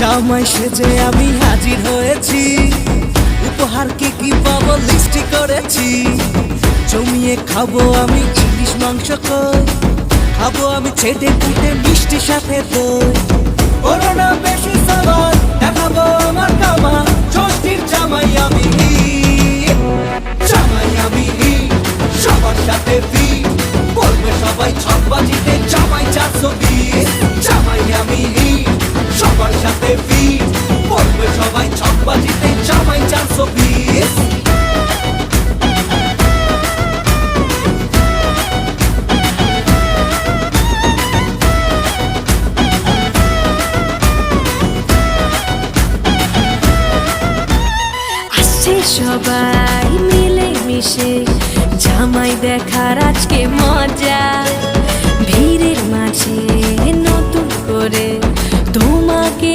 জামাই সেজে আমি হাজির হয়েছি, উপহার কি কি পাবো লিস্টি করেছি। জমিয়ে খাবো আমি ইলিশ মাংস কই, খাবো আমি ছেটে কুটে মিষ্টি সাথে দই। করোনা বেশি সাবান দেখাবো আমার কামা, ষষ্ঠীর জামাই আমি, জামাই আমি সবার সাথে ফিট, বলবে সবাই ছকবাজিতে জামাই 420। জামাই আমি সবার সাথে ফিট, বলবে সবাই ছকবাজিতে জামাই 420। সবাই মিলে মিশে জামাই দেখার আজকে মজা, ভিড়ের মাঝে নতুন করে